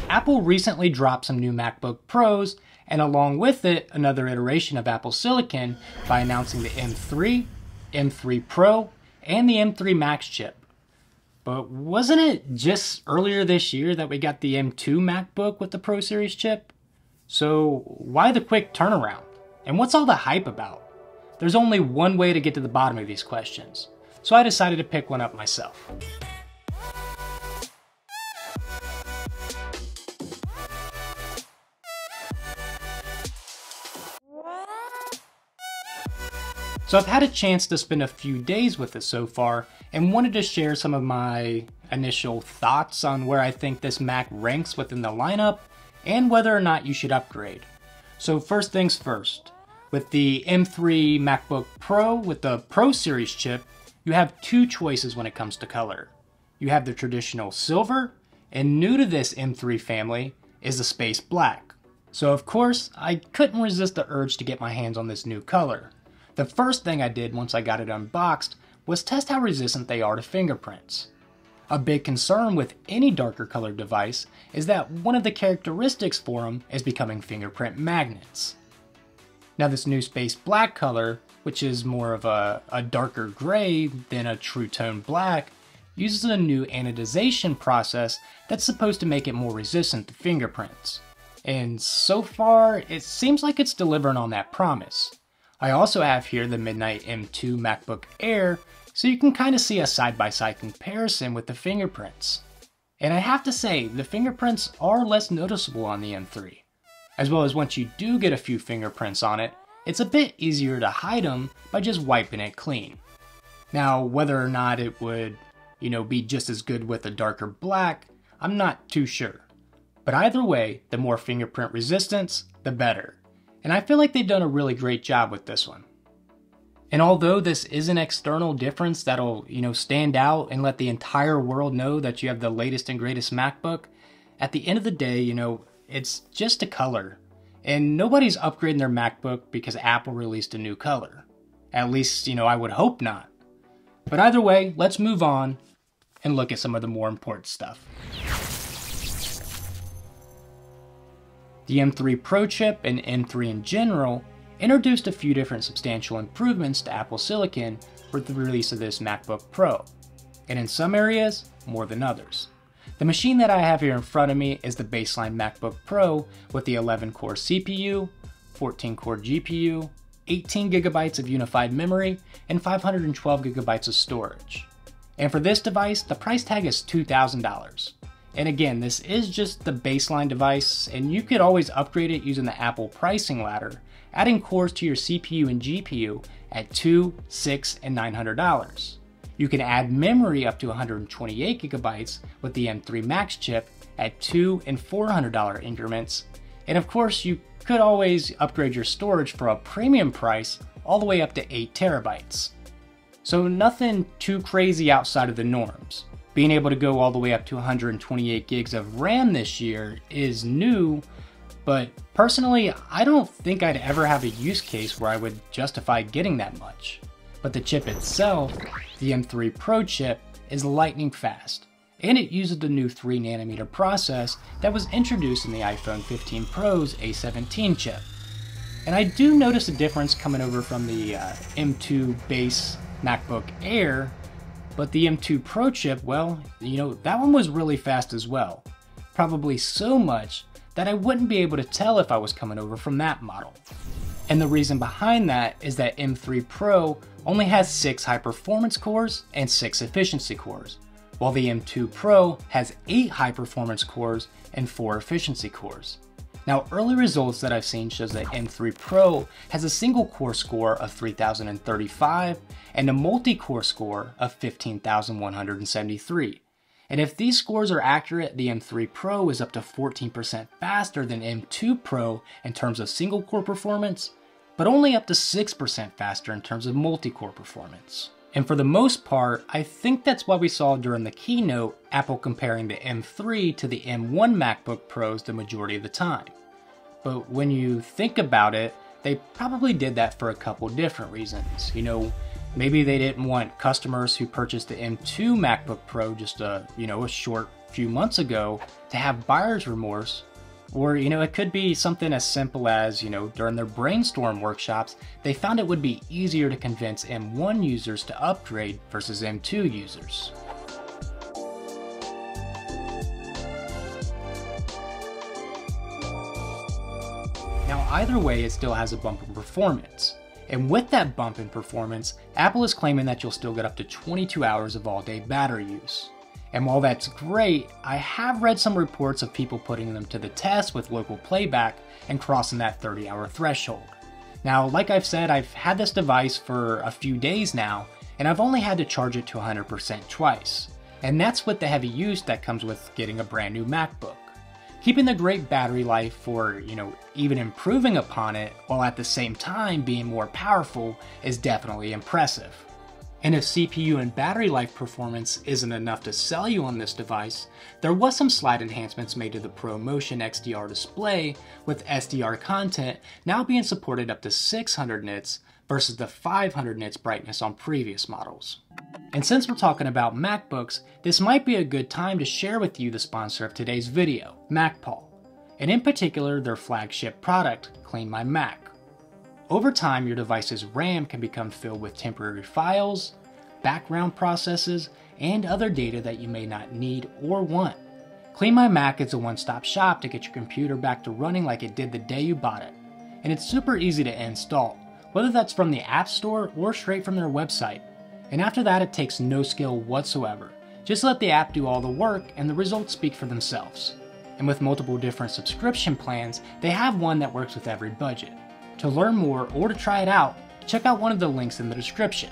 Apple recently dropped some new MacBook Pros, and along with it, another iteration of Apple Silicon by announcing the M3, M3 Pro, and the M3 Max chip. But wasn't it just earlier this year that we got the M2 MacBook with the Pro Series chip? So why the quick turnaround? And what's all the hype about? There's only one way to get to the bottom of these questions, so I decided to pick one up myself. So I've had a chance to spend a few days with it so far and wanted to share some of my initial thoughts on where I think this Mac ranks within the lineup and whether or not you should upgrade. So first things first, with the M3 MacBook Pro with the Pro Series chip, you have two choices when it comes to color. You have the traditional silver, and new to this M3 family is the space black. So of course, I couldn't resist the urge to get my hands on this new color. The first thing I did once I got it unboxed was test how resistant they are to fingerprints. A big concern with any darker colored device is that one of the characteristics for them is becoming fingerprint magnets. Now this new space black color, which is more of a darker gray than a true tone black, uses a new anodization process that's supposed to make it more resistant to fingerprints. And so far, it seems like it's delivering on that promise. I also have here the Midnight M2 MacBook Air, so you can kind of see a side-by-side comparison with the fingerprints. And I have to say, the fingerprints are less noticeable on the M3. As well as once you do get a few fingerprints on it, it's a bit easier to hide them by just wiping it clean. Now, whether or not it would, be just as good with a darker black, I'm not too sure. But either way, the more fingerprint resistance, the better. And I feel like they've done a really great job with this one. And although this is an external difference that'll, stand out and let the entire world know that you have the latest and greatest MacBook, at the end of the day, it's just a color. And nobody's upgrading their MacBook because Apple released a new color. At least, I would hope not. But either way, let's move on and look at some of the more important stuff. The M3 Pro chip and M3 in general introduced a few different substantial improvements to Apple Silicon with the release of this MacBook Pro, and in some areas, more than others. The machine that I have here in front of me is the baseline MacBook Pro with the 11-core CPU, 14-core GPU, 18 gigabytes of unified memory, and 512 gigabytes of storage. And for this device, the price tag is $2,000. And again, this is just the baseline device, and you could always upgrade it using the Apple pricing ladder, adding cores to your CPU and GPU at $200, $600, and $900. You can add memory up to 128 gigabytes with the M3 Max chip at $200 and $400 increments. And of course, you could always upgrade your storage for a premium price all the way up to 8 terabytes. So nothing too crazy outside of the norms. Being able to go all the way up to 128 gigs of RAM this year is new, but personally, I don't think I'd ever have a use case where I would justify getting that much. But the chip itself, the M3 Pro chip, is lightning fast, and it uses the new 3nm process that was introduced in the iPhone 15 Pro's A17 chip. And I do notice a difference coming over from the M2 base MacBook Air. But the M2 Pro chip, well, that one was really fast as well. Probably so much that I wouldn't be able to tell if I was coming over from that model. And the reason behind that is that M3 Pro only has 6 high-performance cores and 6 efficiency cores, while the M2 Pro has 8 high-performance cores and 4 efficiency cores. Now, early results that I've seen shows that M3 Pro has a single core score of 3,035 and a multi-core score of 15,173. And if these scores are accurate, the M3 Pro is up to 14% faster than M2 Pro in terms of single core performance, but only up to 6% faster in terms of multi-core performance. And for the most part, I think that's what we saw during the keynote, Apple comparing the M3 to the M1 MacBook Pros the majority of the time. But when you think about it, they probably did that for a couple different reasons. Maybe they didn't want customers who purchased the M2 MacBook Pro just a short few months ago to have buyer's remorse, or it could be something as simple as, during their brainstorm workshops, they found it would be easier to convince M1 users to upgrade versus M2 users. Now either way, it still has a bump in performance. And with that bump in performance, Apple is claiming that you'll still get up to 22 hours of all-day battery use. And while that's great, I have read some reports of people putting them to the test with local playback and crossing that 30-hour threshold. Now, like I've said, I've had this device for a few days now, and I've only had to charge it to 100% twice. And that's with the heavy use that comes with getting a brand new MacBook. Keeping the great battery life or, even improving upon it while at the same time being more powerful is definitely impressive. And if CPU and battery life performance isn't enough to sell you on this device, there was some slight enhancements made to the ProMotion XDR Display, with SDR content now being supported up to 600 nits versus the 500 nits brightness on previous models. And since we're talking about MacBooks, this might be a good time to share with you the sponsor of today's video, MacPaw, and in particular their flagship product, Clean My Mac. Over time, your device's RAM can become filled with temporary files, background processes, and other data that you may not need or want. Clean My Mac is a one-stop shop to get your computer back to running like it did the day you bought it. And it's super easy to install, whether that's from the App Store or straight from their website. And after that, it takes no skill whatsoever. Just let the app do all the work and the results speak for themselves. And with multiple different subscription plans, they have one that works with every budget. To learn more or to try it out, check out one of the links in the description.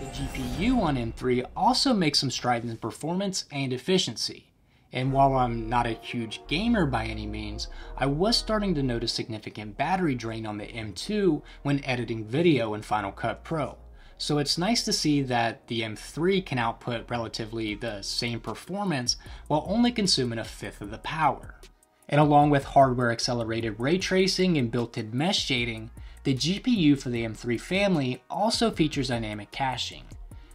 The GPU on M3 also makes some strides in performance and efficiency. And while I'm not a huge gamer by any means, I was starting to notice significant battery drain on the M2 when editing video in Final Cut Pro. So it's nice to see that the M3 can output relatively the same performance while only consuming a fifth of the power. And along with hardware accelerated ray tracing and built-in mesh shading, the GPU for the M3 family also features dynamic caching.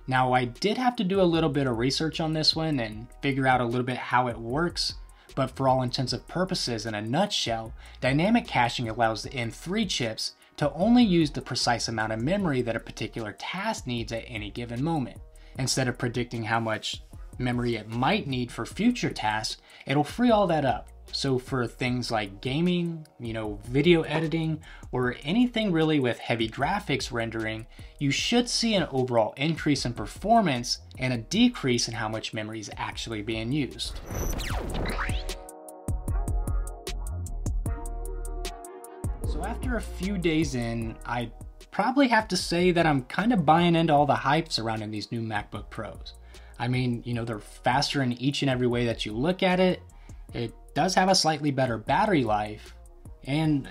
Now, I did have to do a little bit of research on this one and figure out a little bit how it works, but for all intents and purposes, in a nutshell, dynamic caching allows the M3 chips to only use the precise amount of memory that a particular task needs at any given moment. Instead of predicting how much memory it might need for future tasks, it'll free all that up. So for things like gaming, video editing, or anything really with heavy graphics rendering, you should see an overall increase in performance and a decrease in how much memory is actually being used. So after a few days in, I'd probably have to say that I'm kind of buying into all the hype surrounding these new MacBook Pros. I mean, they're faster in each and every way that you look at it. It does have a slightly better battery life, and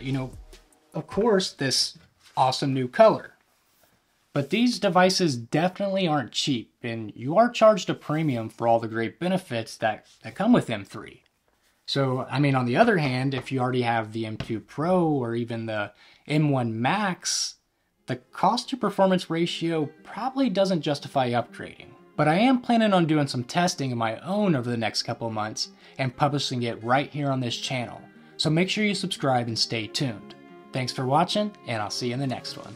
of course, this awesome new color. But these devices definitely aren't cheap, and you are charged a premium for all the great benefits that come with M3. So, I mean, on the other hand, if you already have the M2 Pro or even the M1 Max, the cost to performance ratio probably doesn't justify upgrading. But I am planning on doing some testing of my own over the next couple of months and publishing it right here on this channel. So make sure you subscribe and stay tuned. Thanks for watching, and I'll see you in the next one.